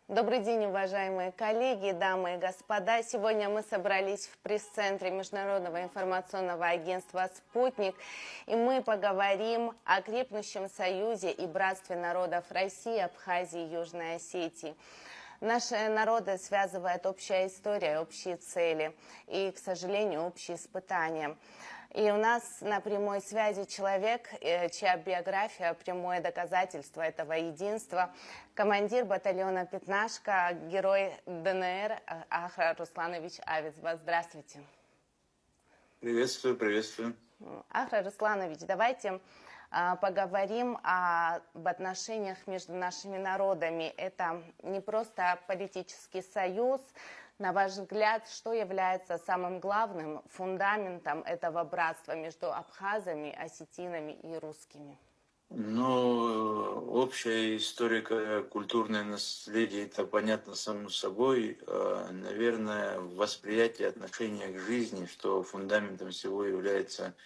Добрый день, уважаемые коллеги, дамы и господа. Сегодня мы собрались в пресс-центре Международного информационного агентства «Спутник», и мы поговорим о крепнущем союзе и братстве народов России, Абхазии и Южной Осетии. Наши народы связывает общая история, общие цели и, к сожалению, общие испытания. И у нас на прямой связи человек, чья биография – прямое доказательство этого единства. Командир батальона «Пятнашка», герой ДНР Ахра Русланович Авицба. Здравствуйте. Приветствую, приветствую. Ахра Русланович, давайте поговорим об отношениях между нашими народами. Это не просто политический союз. На ваш взгляд, что является самым главным фундаментом этого братства между абхазами, осетинами и русскими? Ну, общая историко-культурное наследие, это понятно само собой. Наверное, восприятие отношения к жизни, что фундаментом всего является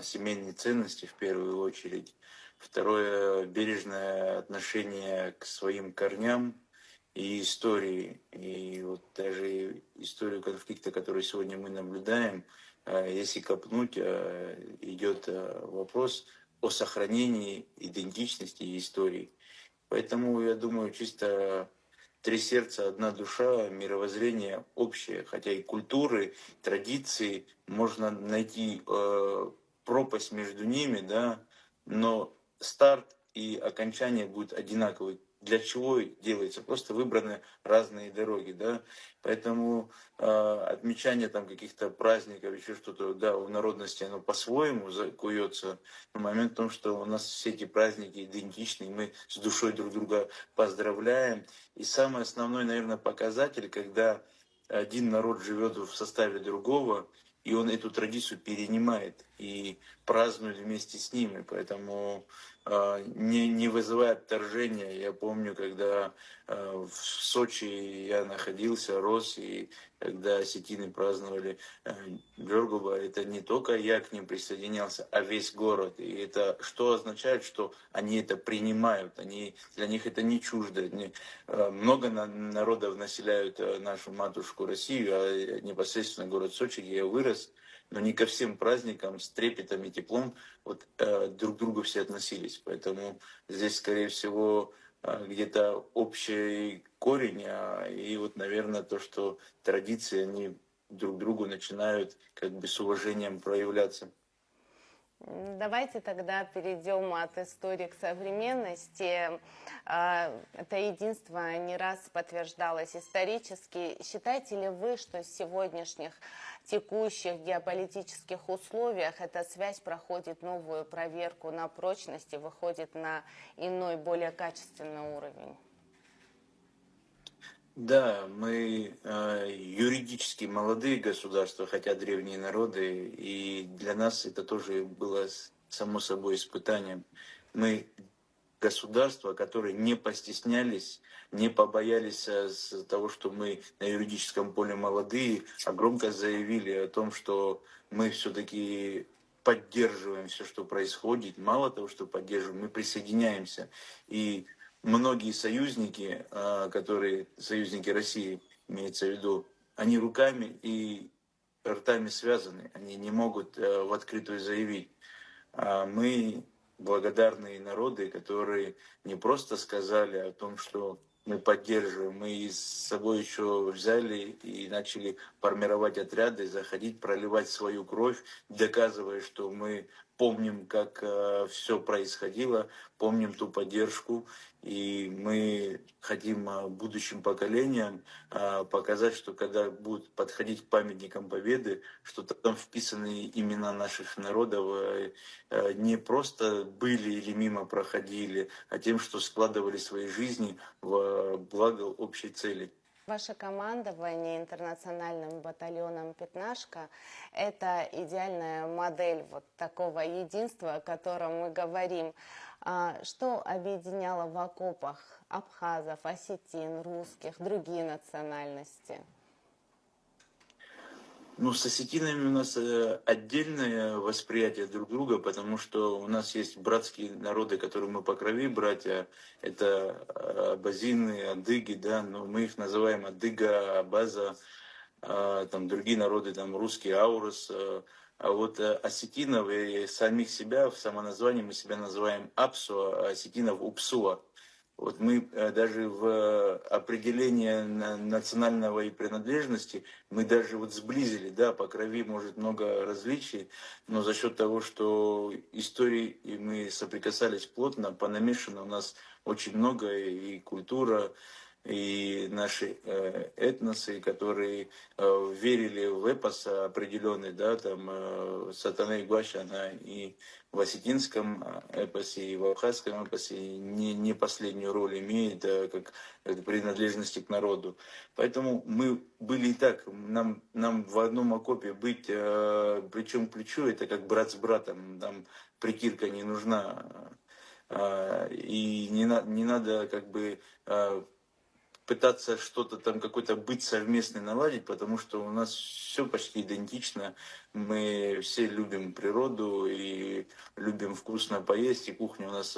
семейные ценности в первую очередь. Второе, бережное отношение к своим корням и истории. И вот даже историю конфликта, который сегодня мы наблюдаем, если копнуть, идет вопрос о сохранении идентичности и истории. Поэтому, я думаю, чисто три сердца, одна душа, мировоззрение общее, хотя и культуры, традиции, можно найти пропасть между ними, да, но старт и окончание будут одинаковы. Для чего делается? Просто выбраны разные дороги, да. Поэтому отмечание там каких-то праздников, еще что-то, да, у народности оно по-своему куется. Но момент в том, что у нас все эти праздники идентичны, мы с душой друг друга поздравляем. И самый основной, наверное, показатель, когда один народ живет в составе другого, и он эту традицию перенимает и празднует вместе с ними. Поэтому не вызывает отторжения. Я помню, когда в Сочи я находился, рос, и когда осетины праздновали Джоргуба, это не только я к ним присоединялся, а весь город. И это что означает, что они это принимают, для них это не чуждо. Много народов населяют нашу матушку Россию, а непосредственно город Сочи, где я вырос, но не ко всем праздникам с трепетом и теплом друг к другу все относились. Поэтому здесь, скорее всего, где-то общий корень, и вот, наверное, то, что традиции, они друг другу начинают как бы с уважением проявляться. Давайте тогда перейдем от истории к современности. Это единство не раз подтверждалось исторически. Считаете ли вы, что в сегодняшних текущих геополитических условиях эта связь проходит новую проверку на прочность и выходит на иной, более качественный уровень? Да, мы юридически молодые государства, хотя древние народы, и для нас это тоже было само собой испытанием. Мы государства, которые не постеснялись, не побоялись того, что мы на юридическом поле молодые, а громко заявили о том, что мы все-таки поддерживаем все, что происходит. Мало того, что поддерживаем, мы присоединяемся. И многие союзники, которые союзники России, имеется в виду, они руками и ртами связаны, они не могут в открытую заявить. А мы благодарные народы, которые не просто сказали о том, что мы поддерживаем, мы и с собой еще взяли и начали формировать отряды, заходить, проливать свою кровь, доказывая, что мы помним, как все происходило, помним ту поддержку, и мы хотим будущим поколениям показать, что когда будут подходить к памятникам Победы, что там вписаны имена наших народов, не просто были или мимо проходили, а тем, что складывали свои жизни в благо общей цели. Ваше командование интернациональным батальоном «Пятнашка» – это идеальная модель вот такого единства, о котором мы говорим. Что объединяло в окопах абхазов, осетин, русских, другие национальности? Ну, с осетинами у нас отдельное восприятие друг друга, потому что у нас есть братские народы, которые мы по крови, братья. Это абазины, адыги, да, но мы их называем адыга, абаза, там другие народы, там русские, аурус. А вот осетинов и самих себя в самоназвании мы себя называем апсу, а осетинов упсуа. Вот мы даже в определении национального и принадлежности мы даже вот сблизили, да, по крови может много различий, но за счет того, что истории и мы соприкасались плотно, понамешано у нас очень много и культура, и наши этносы, которые верили в эпос определенный, да, там Сатана и Гуаща, она и в осетинском эпосе, и в абхазском эпосе не последнюю роль имеет, как принадлежности к народу. Поэтому мы были и так, нам в одном окопе быть плечом к плечу, это как брат с братом, там прикидка не нужна. И не надо как бы пытаться что-то там, какой-то быть совместный наладить, потому что у нас все почти идентично. Мы все любим природу и любим вкусно поесть, и кухня у нас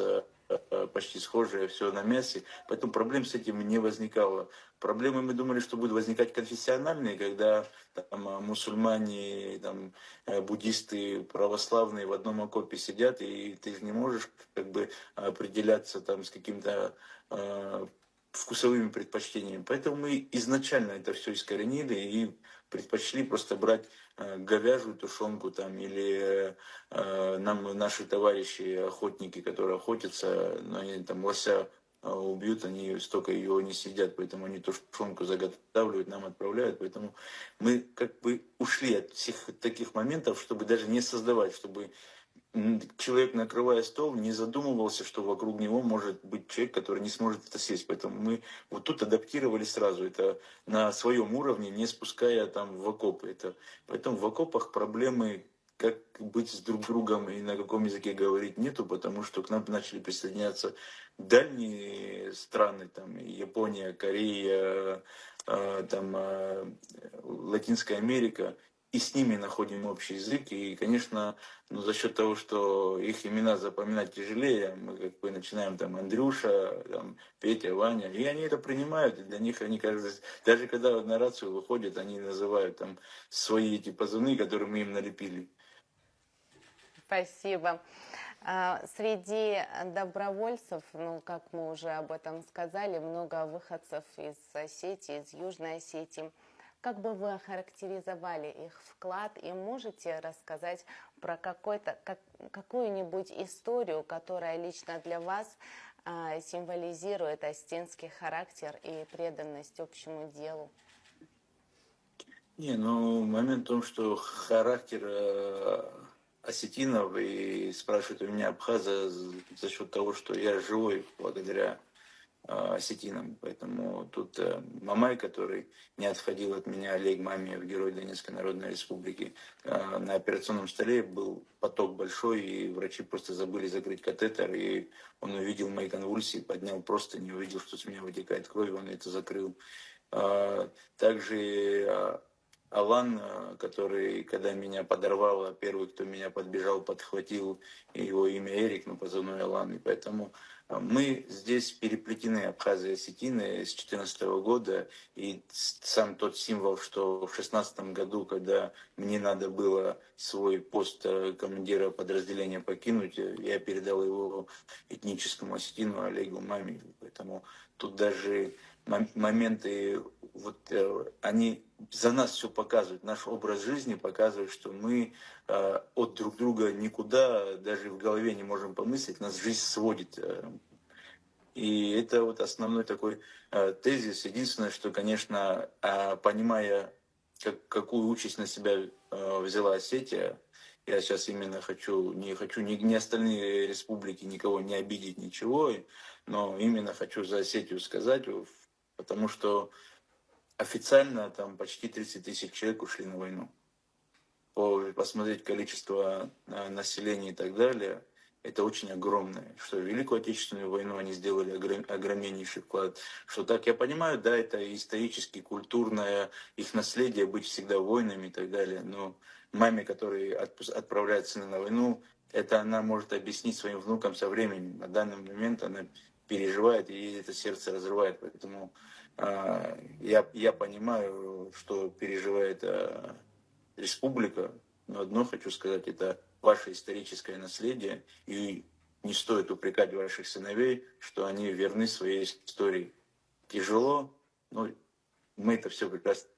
почти схожая, все на мясе. Поэтому проблем с этим не возникало. Проблемы мы думали, что будут возникать конфессиональные, когда там, мусульмане, там, буддисты, православные в одном окопе сидят, и ты же не можешь как бы определяться там с каким-то вкусовыми предпочтениями. Поэтому мы изначально это все искоренили и предпочли просто брать говяжью тушенку там, или нам наши товарищи, охотники, которые охотятся, но они там лося убьют, они столько его не съедят, поэтому они тушенку заготавливают, нам отправляют. Поэтому мы как бы ушли от всех таких моментов, чтобы даже не создавать, чтобы человек, накрывая стол, не задумывался, что вокруг него может быть человек, который не сможет это съесть. Поэтому мы вот тут адаптировали сразу это на своем уровне, не спуская там в окопы. Поэтому в окопах проблемы, как быть с друг другом и на каком языке говорить, нету, потому что к нам начали присоединяться дальние страны, там Япония, Корея, там Латинская Америка, и с ними находим общий язык. И, конечно, за счет того, что их имена запоминать тяжелее, мы как бы начинаем там Андрюша, там, Петя, Ваня, и они это принимают, и для них они кажется, даже когда на рацию выходят, они называют там свои эти позывные, которые мы им налепили. Спасибо. Среди добровольцев, ну, как мы уже об этом сказали, много выходцев из Осетии, из Южной Осетии. Как бы вы охарактеризовали их вклад и можете рассказать про какую-нибудь историю, которая лично для вас символизирует осетинский характер и преданность общему делу? Не, ну момент в том, что характер осетинов и спрашивают у меня абхаза за счет того, что я живой благодаря осетинам. Поэтому тут Мамай, который не отходил от меня, Олег Мамиев, герой Донецкой Народной Республики, на операционном столе был поток большой, и врачи просто забыли закрыть катетер, и он увидел мои конвульсии, поднял просто, не увидел, что с меня вытекает кровь, он это закрыл. Также Алан, который, когда меня подорвало, первый, кто меня подбежал, подхватил, его имя Эрик, но позывной Алан. И поэтому мы здесь переплетены, Абхазия и Осетины, с 2014 года. И сам тот символ, что в 2016 году, когда мне надо было свой пост командира подразделения покинуть, я передал его этническому осетину Олегу Маме. Поэтому тут даже моменты, вот они за нас все показывают, наш образ жизни показывает, что мы от друг друга никуда даже в голове не можем помыслить, нас жизнь сводит. И это вот основной такой тезис. Единственное, что, конечно, понимая, какую участь на себя взяла Осетия, я сейчас именно не хочу ни остальные республики, никого не обидеть, ничего, но именно хочу за Осетию сказать, потому что официально там почти 30 тысяч человек ушли на войну. Посмотреть количество населения и так далее. это очень огромное, что в Великую Отечественную войну они сделали огромнейший вклад, что так я понимаю, да, это исторически, культурное их наследие, быть всегда воинами и так далее, но маме, которая отправляет сына на войну, это она может объяснить своим внукам со временем. На данный момент она переживает, и ей это сердце разрывает, поэтому я понимаю, что переживает республика, но одно хочу сказать, это ваше историческое наследие, и не стоит упрекать ваших сыновей, что они верны своей истории. Тяжело, но мы это все прекрасно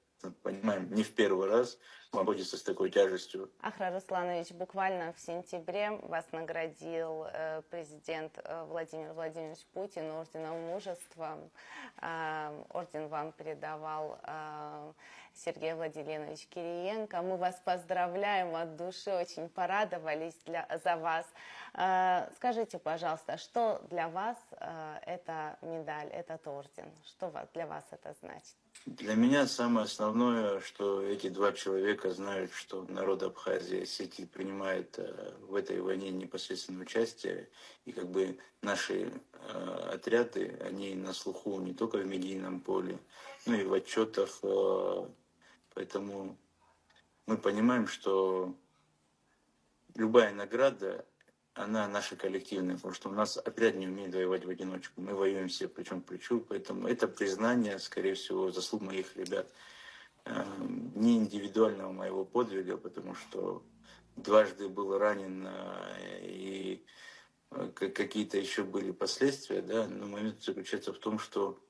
понимаем. Не в первый раз мы обходимся с такой тяжестью. Ахра Русланович, буквально в сентябре вас наградил президент Владимир Владимирович Путин орденом мужества. Орден вам передавал Сергей Владимирович Кириенко. Мы вас поздравляем от души, очень порадовались за вас. Скажите, пожалуйста, что для вас эта медаль, этот орден? Что для вас это значит? Для меня самое основное, что эти два человека знают, что народ Абхазии и Осетии принимает в этой войне непосредственное участие. И как бы наши отряды, они на слуху не только в медийном поле, но и в отчетах. Поэтому мы понимаем, что любая награда, она наша коллективная, потому что у нас отряд не умеет воевать в одиночку. Мы воюем все плечом к плечу, поэтому это признание, скорее всего, заслуг моих ребят. Не индивидуального моего подвига, потому что дважды был ранен, и какие-то еще были последствия, да, но момент заключается в том, что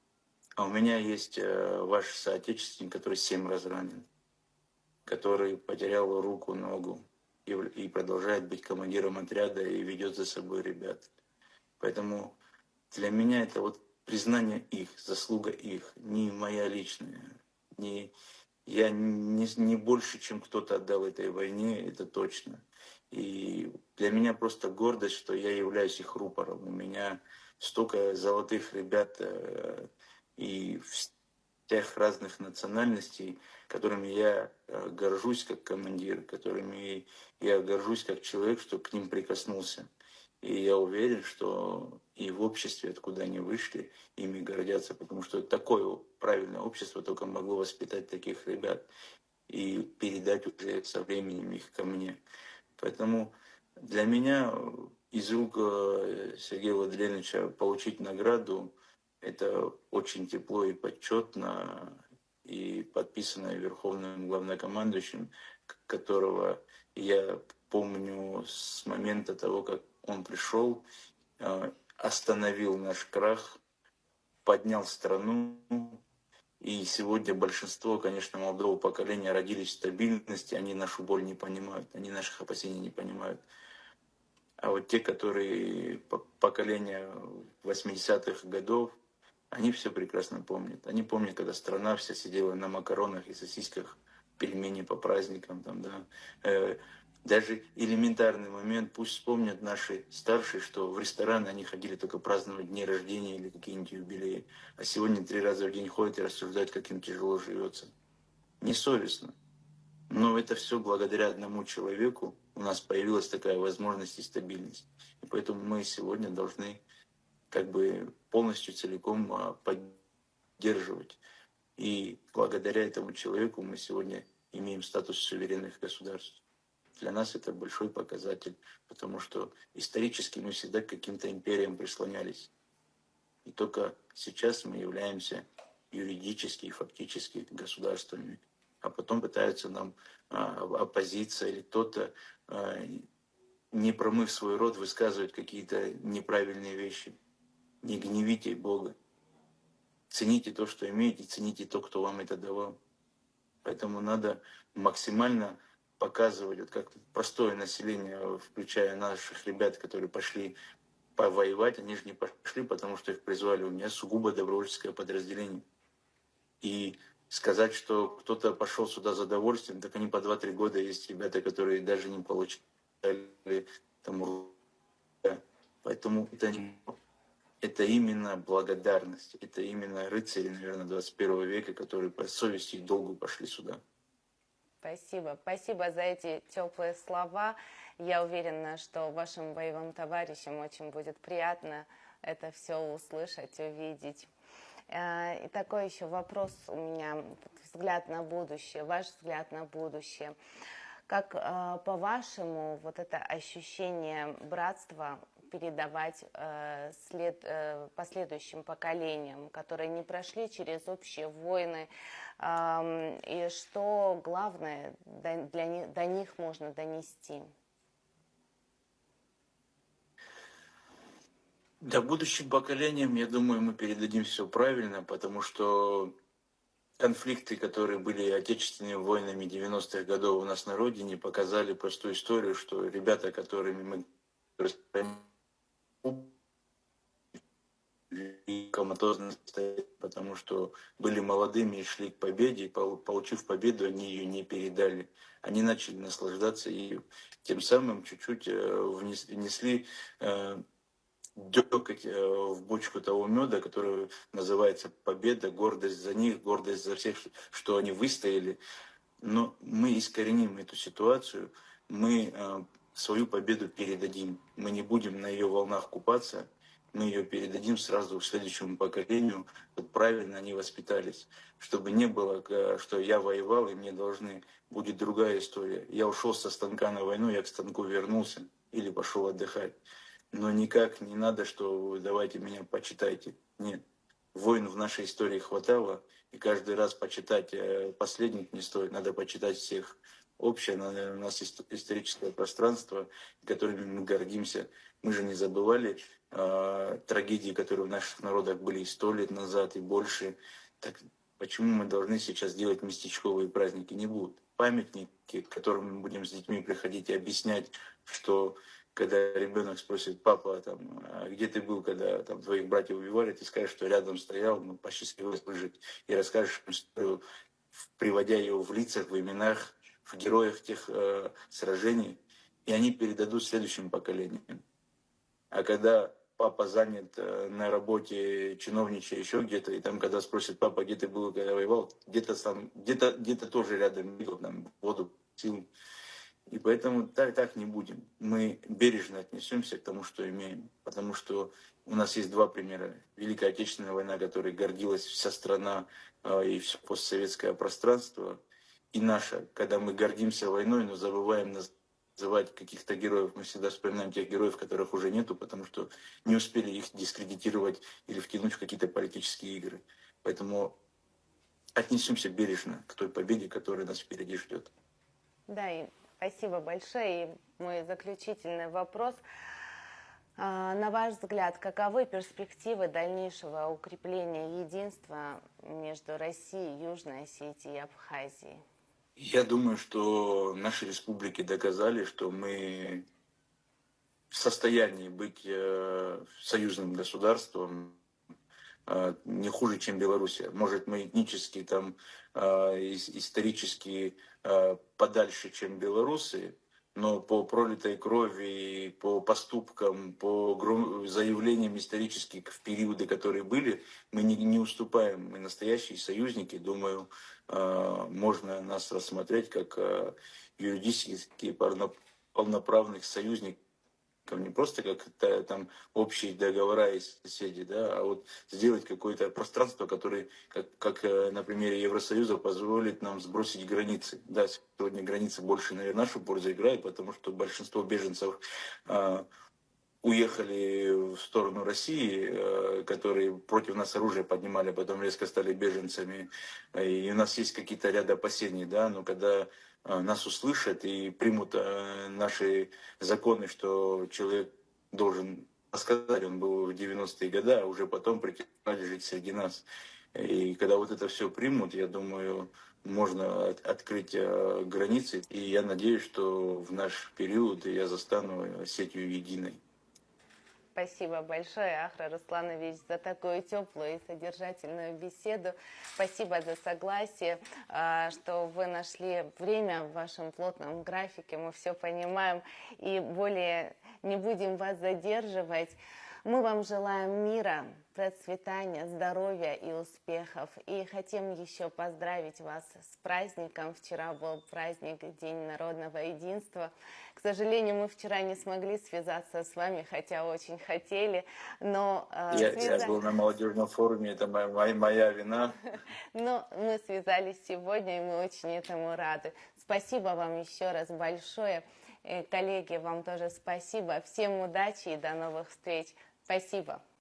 у меня есть ваш соотечественник, который 7 раз ранен, который потерял руку, ногу, и продолжает быть командиром отряда и ведет за собой ребят. Поэтому для меня это вот признание их, заслуга их, не моя личная. Я не больше, чем кто-то отдал этой войне, это точно. И для меня просто гордость, что я являюсь их рупором. У меня столько золотых ребят и всех разных национальностей, которыми я горжусь как командир, которыми я горжусь как человек, что к ним прикоснулся. И я уверен, что и в обществе, откуда они вышли, ими гордятся, потому что такое правильное общество только могло воспитать таких ребят и передать уже со временем их ко мне. Поэтому для меня из рук Сергея Владимировича получить награду — это очень тепло и почетно, и подписанное Верховным Главнокомандующим, которого я помню с момента того, как он пришел, остановил наш крах, поднял страну. И сегодня большинство, конечно, молодого поколения родились в стабильности, они нашу боль не понимают, они наших опасений не понимают. А вот те, которые поколение 80-х годов, они все прекрасно помнят. Они помнят, когда страна вся сидела на макаронах и сосисках, пельмени по праздникам, там, да. Даже элементарный момент, пусть вспомнят наши старшие, что в рестораны они ходили только праздновать дни рождения или какие-нибудь юбилеи, а сегодня 3 раза в день ходят и рассуждают, как им тяжело живется. Несовестно. Но это все благодаря одному человеку у нас появилась такая возможность и стабильность. И поэтому мы сегодня должны как бы полностью целиком поддерживать. И благодаря этому человеку мы сегодня имеем статус суверенных государств. Для нас это большой показатель, потому что исторически мы всегда к каким-то империям прислонялись. И только сейчас мы являемся юридически и фактически государствами. А потом пытаются нам оппозиция или кто-то, не промыв свой рот, высказывать какие-то неправильные вещи. Не гневите Бога. Цените то, что имеете, цените то, кто вам это давал. Поэтому надо максимально показывать, вот как простое население, включая наших ребят, которые пошли повоевать, они же не пошли, потому что их призвали. У меня сугубо добровольческое подразделение. И сказать, что кто-то пошел сюда за удовольствием, так они по 2-3 года есть ребята, которые даже не получали там. Поэтому это именно благодарность, это именно рыцари, наверное, 21 века, которые по совести и долгу пошли сюда. Спасибо. Спасибо за эти теплые слова. Я уверена, что вашим боевым товарищам очень будет приятно это все услышать, увидеть. И такой еще вопрос у меня, взгляд на будущее, ваш взгляд на будущее. Как, по-вашему, вот это ощущение братства передавать последующим поколениям, которые не прошли через общие войны, и что главное до них можно донести? Да, будущим поколениям, я думаю, мы передадим все правильно, потому что конфликты, которые были отечественными войнами 90-х годов у нас на родине, показали простую историю, что ребята, которыми мы и коматозно стоят, потому что были молодыми и шли к победе, и получив победу, они ее не передали. Они начали наслаждаться и тем самым чуть-чуть внесли дёготь в бочку того меда, который называется победа, гордость за них, гордость за всех, что они выстояли. Но мы искореним эту ситуацию, мы свою победу передадим. Мы не будем на ее волнах купаться, мы ее передадим сразу следующему поколению, вот правильно они воспитались. Чтобы не было, что я воевал, и мне должны. Будет другая история. Я ушел со станка на войну, я к станку вернулся или пошел отдыхать. Но никак не надо, что давайте меня почитайте. Нет. Войн в нашей истории хватало, и каждый раз почитать последних не стоит, надо почитать всех. Общее у нас историческое пространство, которыми мы гордимся. Мы же не забывали трагедии, которые в наших народах были и 100 лет назад, и больше. Так почему мы должны сейчас делать местечковые праздники? Не будут. Памятники, к которым мы будем с детьми приходить и объяснять, что когда ребенок спросит: папа, а где ты был, когда твоих братьев убивали, ты скажешь, что рядом стоял, посчастливилось выжить, и расскажешь им историю, приводя его в лицах, в именах, в героях тех сражений, и они передадут следующим поколениям. А когда папа занят на работе, чиновничая еще где-то, и когда спросит: папа, где ты был, когда воевал, где-то тоже рядом был, воду пил. И поэтому так не будем. Мы бережно отнесемся к тому, что имеем. Потому что у нас есть два примера. Великая Отечественная война, которой гордилась вся страна и все постсоветское пространство. И наша, когда мы гордимся войной, но забываем называть каких-то героев. Мы всегда вспоминаем тех героев, которых уже нету, потому что не успели их дискредитировать или втянуть в какие-то политические игры. Поэтому отнесемся бережно к той победе, которая нас впереди ждет. Да, и спасибо большое. И мой заключительный вопрос. На ваш взгляд, каковы перспективы дальнейшего укрепления единства между Россией, Южной Осетией и Абхазией? Я думаю, что наши республики доказали, что мы в состоянии быть союзным государством не хуже, чем Белоруссия. Может, мы этнически, исторически подальше, чем белорусы, но по пролитой крови, по поступкам, по заявлениям историческим в периоды, которые были, мы не уступаем. Мы настоящие союзники. Думаю, можно нас рассмотреть как юридически полноправных союзников, не просто как общие договора и соседи, да, а вот сделать какое-то пространство, которое, как на примере Евросоюза, позволит нам сбросить границы. Да, сегодня границы больше, наверное, нашу пользу играют, потому что большинство беженцев уехали в сторону России, которые против нас оружие поднимали, потом резко стали беженцами. И у нас есть какие-то ряд опасений, да, но когда нас услышат и примут наши законы, что человек должен рассказать, он был в 90-е годы, а уже потом претендовали жить среди нас. И когда вот это все примут, я думаю, можно открыть границы. И я надеюсь, что в наш период я застану Осетию единой. Спасибо большое, Ахра Русланович, за такую теплую и содержательную беседу. Спасибо за согласие, что вы нашли время в вашем плотном графике. Мы все понимаем и более не будем вас задерживать. Мы вам желаем мира, процветания, здоровья и успехов. И хотим еще поздравить вас с праздником. Вчера был праздник День народного единства. К сожалению, мы вчера не смогли связаться с вами, хотя очень хотели, но Я был на молодежном форуме, это моя вина. но мы связались сегодня, и мы очень этому рады. Спасибо вам еще раз большое. Коллеги, вам тоже спасибо. Всем удачи и до новых встреч. Спасибо.